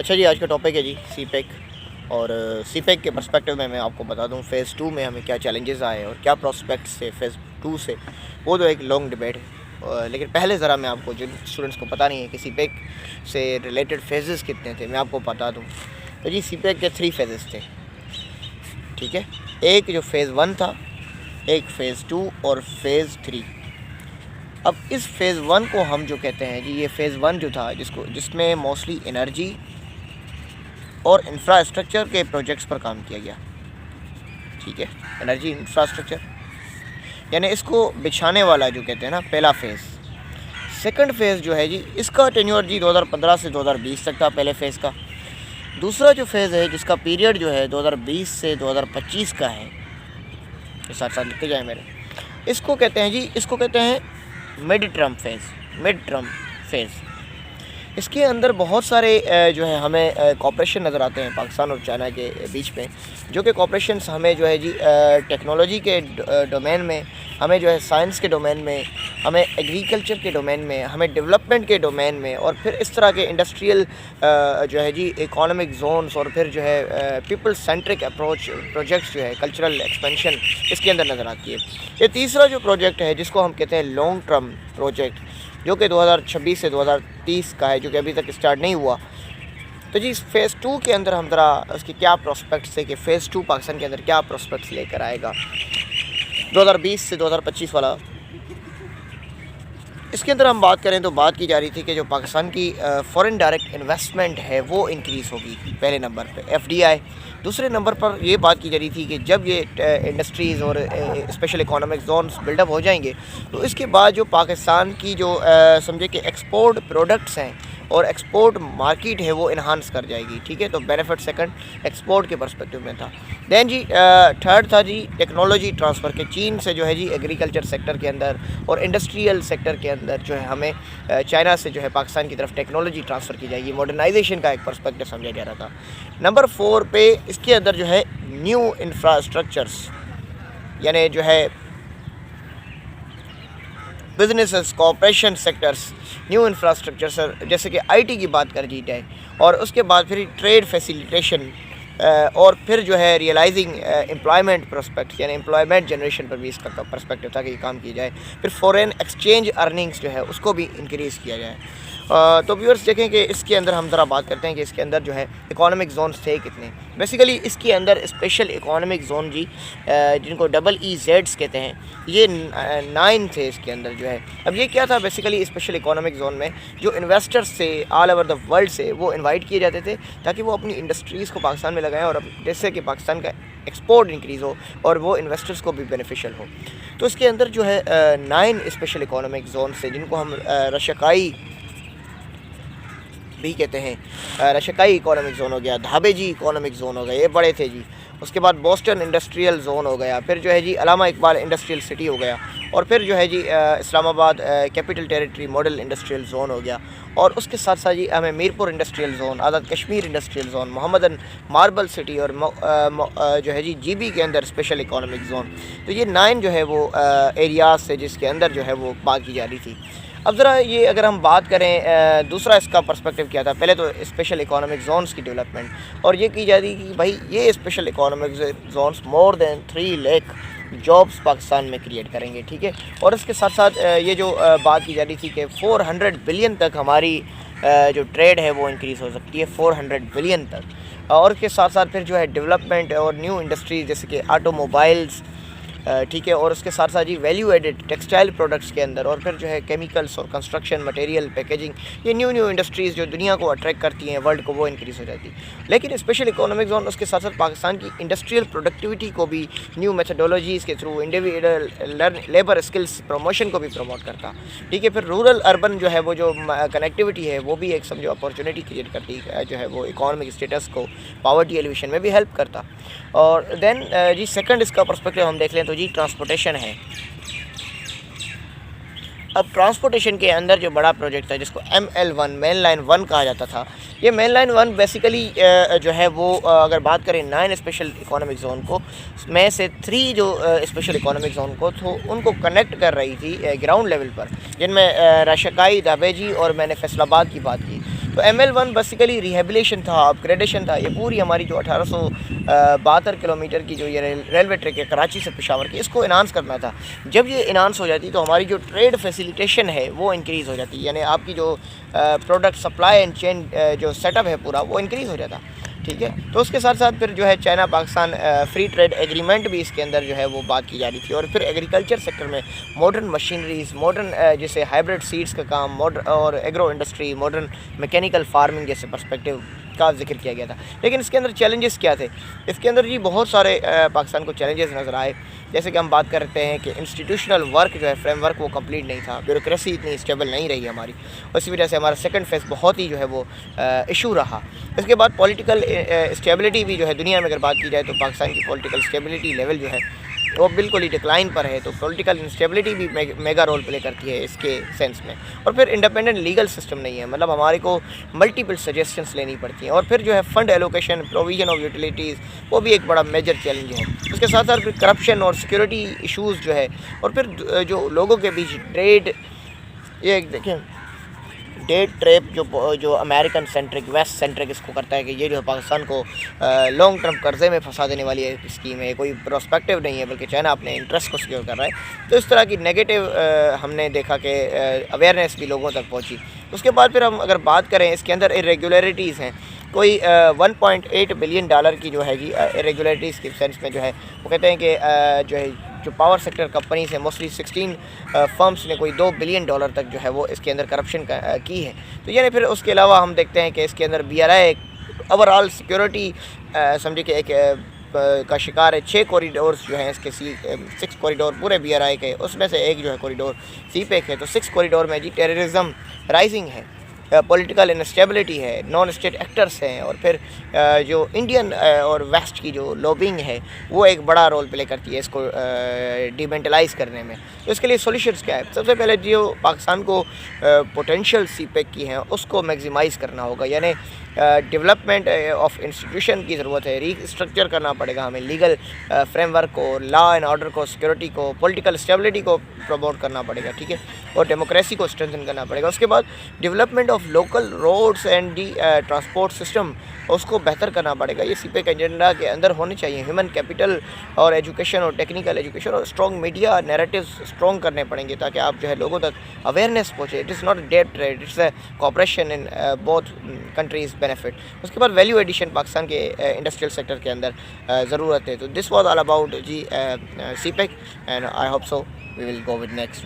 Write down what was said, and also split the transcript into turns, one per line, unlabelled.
اچھا جی، آج کا ٹاپک ہے جی سی پیک، اور سی پیک کے پرسپیکٹیو میں آپ کو بتا دوں فیز 2 میں ہمیں کیا چیلنجز آئے اور کیا پراسپیکٹس سے فیز 2 سے، وہ تو ایک لانگ ڈبیٹ ہے۔ لیکن پہلے ذرا میں آپ کو، جن اسٹوڈنٹس کو پتہ نہیں ہے کہ سی پیک سے ریلیٹڈ فیزز کتنے تھے، میں آپ کو بتا دوں۔ تو جی سی پیک کے 3 فیزز تھے، ٹھیک ہے، ایک جو فیز 1 تھا، ایک فیز 2 اور فیز 3۔ اب اس فیز 1 کو ہم جو کہتے ہیں جی، یہ فیز 1 جو تھا جس میں موسٹلی انرجی اور انفراسٹرکچر کے پروجیکٹس پر کام کیا گیا، ٹھیک ہے، انرجی انفراسٹرکچر، یعنی اس کو بچھانے والا جو کہتے ہیں نا، پہلا فیز۔ سیکنڈ فیز جو ہے جی، اس کا ٹینیور جی 2015 سے 2020 تک تھا، پہلے فیز کا۔ دوسرا جو فیز ہے جس کا پیریڈ جو ہے 2020 سے 2025 کا ہے، یہ ساتھ ساتھ لکھتے جائیں میرے، اس کو کہتے ہیں جی، اس کو کہتے ہیں مڈ ٹرم فیز۔ اس کے اندر بہت سارے جو ہے ہمیں کوپریشن نظر آتے ہیں پاکستان اور چائنا کے بیچ میں، جو کہ کوپریشنس ہمیں جو ہے جی ٹیکنالوجی کے ڈومین میں، ہمیں جو ہے سائنس کے ڈومین میں، ہمیں ایگریکلچر کے ڈومین میں، ہمیں ڈیولپمنٹ کے ڈومین میں، اور پھر اس طرح کے انڈسٹریل جو ہے جی اکانومک زونز، اور پھر جو ہے پیپل سینٹرک اپروچ پروجیکٹس جو ہے کلچرل ایکسپینشن اس کے اندر نظر آتی ہے۔ یہ تیسرا جو پروجیکٹ ہے جس کو ہم کہتے ہیں لانگ ٹرم پروجیکٹ، جو کہ 2026 سے 2030 کا ہے، جو کہ ابھی تک اسٹارٹ نہیں ہوا۔ تو جی اس فیز 2 کے اندر ہم ذرا اس کی کیا پراسپیکٹس ہے کہ فیز 2 پاکستان کے اندر کیا پراسپیکٹس لے کر آئے گا 2020 سے 2025 والا۔ اس کے اندر ہم بات کریں تو بات کی جا رہی تھی کہ جو پاکستان کی فورن ڈائریکٹ انویسٹمنٹ ہے وہ انکریز ہوگی، پہلے نمبر پہ ایف ڈی آئی۔ دوسرے نمبر پر یہ بات کی جا رہی تھی کہ جب یہ انڈسٹریز اور special economic zones build up ہو جائیں گے تو اس کے بعد جو پاکستان کی جو سمجھے کہ ایکسپورٹ پروڈکٹس ہیں اور ایکسپورٹ مارکیٹ ہے وہ انہانس کر جائے گی، ٹھیک ہے۔ تو بینیفٹ سیکنڈ ایکسپورٹ کے پرسپیکٹیو میں تھا۔ دین جی تھرڈ تھا جی ٹیکنالوجی ٹرانسفر، کے چین سے جو ہے جی ایگریکلچر سیکٹر کے اندر اور انڈسٹریل سیکٹر کے اندر جو ہے ہمیں چائنا سے جو ہے پاکستان کی طرف ٹیکنالوجی ٹرانسفر کی جائے گی، ماڈرنائزیشن کا ایک پرسپیکٹیو سمجھا جا رہا تھا۔ نمبر 4 پہ اس کے اندر جو ہے نیو انفراسٹرکچرس، یعنی جو ہے businesses, cooperation sectors, new infrastructure, جیسے کہ آئی ٹی کی بات کر دی جائے، اور اس کے بعد پھر ٹریڈ فیسیلیٹیشن، اور پھر جو ہے ریئلائزنگ امپلائمنٹ پرسپیکٹ، یعنی امپلائمنٹ جنریشن پر بھی اس کا پرسپیکٹیو تھا کہ یہ کام کیا جائے۔ پھر فورین ایکسچینج ارننگس جو ہے اس کو بھی انکریز کیا جائے۔ تو ویورز دیکھیں کہ اس کے اندر ہم ذرا بات کرتے ہیں کہ اس کے اندر جو ہے اکانومک زونز تھے کتنے۔ بیسیکلی اس کے اندر اسپیشل اکانومک زون جی جن کو EEZ کہتے ہیں، یہ 9 تھے اس کے اندر جو ہے۔ اب یہ کیا تھا بیسیکلی اسپیشل اکانومک زون میں، جو انویسٹرز سے آل اوور دا ورلڈ سے وہ انوائٹ کیے جاتے تھے تاکہ وہ اپنی انڈسٹریز کو پاکستان میں لگائیں، اور جیسے کہ پاکستان کا ایکسپورٹ انکریز ہو اور وہ انویسٹرز کو بھی بینیفیشل ہو۔ تو اس کے اندر جو ہے 9 اسپیشل اکانومک زون سے، جن کو ہم رشکائی بھی کہتے ہیں، رشکائی اکانومک زون ہو گیا، دھابے جی اکانومک زون ہو گیا، یہ بڑے تھے جی۔ اس کے بعد بوسٹن انڈسٹریل زون ہو گیا، پھر جو ہے جی علامہ اقبال انڈسٹریل سٹی ہو گیا، اور پھر جو ہے جی Islamabad capital territory model industrial zone ہو گیا، اور اس کے ساتھ ساتھ جی ہمیں Mirpur industrial zone, Azad Kashmir industrial zone, Mohmand marble city, اور جو ہے جی بی کے اندر اسپیشل اکانومک زون۔ تو یہ 9 جو ہے وہ ایریاز سے جس کے اندر جو ہے وہ بات کی جا رہی تھی۔ اب ذرا یہ اگر ہم بات کریں دوسرا اس کا پرسپیکٹیو کیا تھا، پہلے تو اسپیشل اکانومک زونز کی ڈیولپمنٹ، اور یہ کی جا رہی کہ بھائی یہ اسپیشل اکانومک زونز مور دین 3 لاکھ جابس پاکستان میں کریٹ کریں گے، ٹھیک ہے۔ اور اس کے ساتھ ساتھ یہ جو بات کی جا رہی تھی کہ 400 بلین تک ہماری جو ٹریڈ ہے وہ انکریز ہو سکتی ہے، 400 بلین تک، اور اس کے ساتھ ساتھ پھر جو ہے ڈیولپمنٹ اور نیو انڈسٹریز جیسے کہ آٹو موبائلز، ٹھیک ہے، اور اس کے ساتھ ساتھ جی ویلیو ایڈڈ ٹیکسٹائل پروڈکٹس کے اندر، اور پھر جو ہے کیمیکلس اور کنسٹرکشن مٹیریل پیکیجنگ، یہ نیو انڈسٹریز جو دنیا کو اٹریکٹ کرتی ہیں ورلڈ کو، وہ انکریز ہو جاتی ہے۔ لیکن اسپیشل اکانومک زون اس کے ساتھ ساتھ پاکستان کی انڈسٹریل پروڈکٹیوٹی کو بھی نیو میتھڈولوجیز کے تھرو، انڈیویڈول لیبر اسکلس پروموشن کو بھی پروموٹ کرتا، ٹھیک ہے۔ پھر رورل اربن جو ہے وہ جو کنیکٹیوٹی ہے وہ بھی ایک سمجھو اپارچونیٹی کریٹ کرتی ہے، جو ہے وہ اکانومک اسٹیٹس کو پاورٹی ایلیویشن میں بھی ہیلپ کرتا۔ اور دین جی سیکنڈ اس کا پرسپیکٹیو ہم دیکھ لیں تو جی ٹرانسپورٹیشن ہے۔ اب ٹرانسپورٹیشن کے اندر جو بڑا پروجیکٹ تھا جس کو ML1 مین لائن 1 کہا جاتا تھا، یہ مین لائن 1 بیسیکلی جو ہے وہ اگر بات کریں 9 اسپیشل اکانومک زون کو میں سے 3 جو اسپیشل اکانومک زون کو تو ان کو کنیکٹ کر رہی تھی گراؤنڈ لیول پر، جن میں راشقائی، دھابے جی اور میں نے فیصل آباد کی بات کی۔ تو ML1 بیسیکلی ریہیبلیشن تھا، اپگریڈیشن تھا. یہ پوری ہماری جو 1872 کلومیٹر کی جو یہ ریلوے ٹریک ہے کراچی سے پشاور کی، اس کو انہانس کرنا تھا. جب یہ انہانس ہو جاتی تو ہماری جو ٹریڈ فیسیلیٹیشن ہے وہ انکریز ہو جاتی، یعنی آپ کی جو پروڈکٹ سپلائی اینڈ چین جو سیٹ اپ ہے پورا وہ انکریز ہو جاتا. ٹھیک ہے. تو اس کے ساتھ ساتھ پھر جو ہے China Pakistan free trade agreement بھی اس کے اندر جو ہے وہ بات کی جا رہی تھی. اور پھر ایگریکلچر سیکٹر میں ماڈرن مشینریز، ماڈرن جیسے ہائیبریڈ سیڈز کا کام، اور agro industry, modern mechanical farming جیسے پرسپیکٹیو کا ذکر کیا گیا تھا. لیکن اس کے اندر چیلنجز کیا تھے؟ اس کے اندر بہت سارے پاکستان کو چیلنجز نظر آئے. جیسے کہ ہم بات کرتے ہیں کہ انسٹیٹیوشنل ورک جو ہے فریم ورک وہ کمپلیٹ نہیں تھا، بیوروکریسی اتنی اسٹیبل نہیں رہی ہماری، اسی وجہ سے ہمارا سیکنڈ فیز بہت ہی جو ہے وہ ایشو رہا. اس کے بعد پولیٹیکل اسٹیبلٹی بھی جو ہے دنیا میں اگر بات کی جائے تو پاکستان کی پولیٹیکل اسٹیبلٹی لیول جو ہے وہ بالکل ہی ڈکلائن پر ہے. تو پولیٹیکل انسٹیبلٹی بھی میگا رول پلے کرتی ہے اس کے سینس میں. اور پھر انڈیپینڈنٹ لیگل سسٹم نہیں ہے، مطلب ہمارے کو ملٹیپل سجیشنس لینی پڑتی ہیں. اور پھر جو ہے fund allocation, provision of utilities, وہ بھی ایک بڑا میجر چیلنج ہے. اس کے ساتھ ساتھ پھر کرپشن اور سیکورٹی ایشوز جو ہے، اور پھر جو لوگوں کے بیچ ٹریڈ، یہ دیکھیں ڈیٹ ٹریپ جو امریکن سینٹرک، ویسٹ سینٹرک اس کو کرتا ہے کہ یہ جو ہے پاکستان کو لانگ ٹرم قرضے میں پھنسا دینے والی ایک اسکیم ہے، کوئی پراسپیکٹیو نہیں ہے، بلکہ چائنا اپنے انٹرسٹ کو سیکیور کر رہا ہے. تو اس طرح کی نیگیٹو ہم نے دیکھا کہ اویئرنیس بھی لوگوں تک پہنچی. اس کے بعد پھر ہم اگر بات کریں اس کے اندر ارریگولیرٹیز ہیں، کوئی $1.8 بلین کی جو ہے ارریگولیرٹیز کے سینس میں جو ہے وہ کہتے ہیں کہ جو پاور سیکٹر کمپنیز ہیں موسٹلی 16 فرمز نے کوئی $2 بلین تک جو ہے وہ اس کے اندر کرپشن کی ہے. تو یعنی پھر اس کے علاوہ ہم دیکھتے ہیں کہ اس کے اندر BRI اوور آل سیکورٹی سمجھے کہ ایک کا شکار ہے. 6 کوریڈورز جو ہیں اس کے 6 کوریڈور پورے BRI کے، اس میں سے ایک جو ہے کوریڈور CPEC ہے. تو 6 کوریڈور میں ٹیررزم رائزنگ ہے، پولیٹیکل انسٹیبلٹی ہے، نان اسٹیٹ ایکٹرس ہیں، اور پھر جو انڈین اور ویسٹ کی جو لوبنگ ہے وہ ایک بڑا رول پلے کرتی ہے اس کو ڈیمنٹلائز کرنے میں. تو اس کے لیے سولوشنز کیا ہے؟ سب سے پہلے جو پاکستان کو پوٹینشیل CPEC کی ہیں اس کو میگزیمائز کرنا ہوگا، یعنی ڈیولپمنٹ آف انسٹیٹیوشن کی ضرورت ہے. ری اسٹرکچر کرنا پڑے گا ہمیں، لیگل فریم ورک کو، لا اینڈ آرڈر کو، سیکورٹی کو، پولیٹیکل اسٹیبلٹی کو پروموٹ کرنا پڑے گا. ٹھیک ہے. اور ڈیموکریسی کو اسٹرینتھن کرنا پڑے گا. اس کے بعد development of local roads and transport system اس کو بہتر کرنا پڑے گا. یہ CPEC ایجنڈا کے اندر ہونے چاہیے. ہیومن کیپٹل اور ایجوکیشن اور ٹیکنیکل ایجوکیشن اور اسٹرانگ میڈیا نیریٹیوز اسٹرانگ کرنے پڑیں گے تاکہ آپ جو ہے لوگوں تک اویئرنیس پہنچے. It is not a debt trade, it's a cooperation in both countries benefit. اس کے بعد ویلیو ایڈیشن پاکستان کے انڈسٹریل سیکٹر کے اندر ضرورت ہے. تو this was all about CPEC and I hope so we will go with next.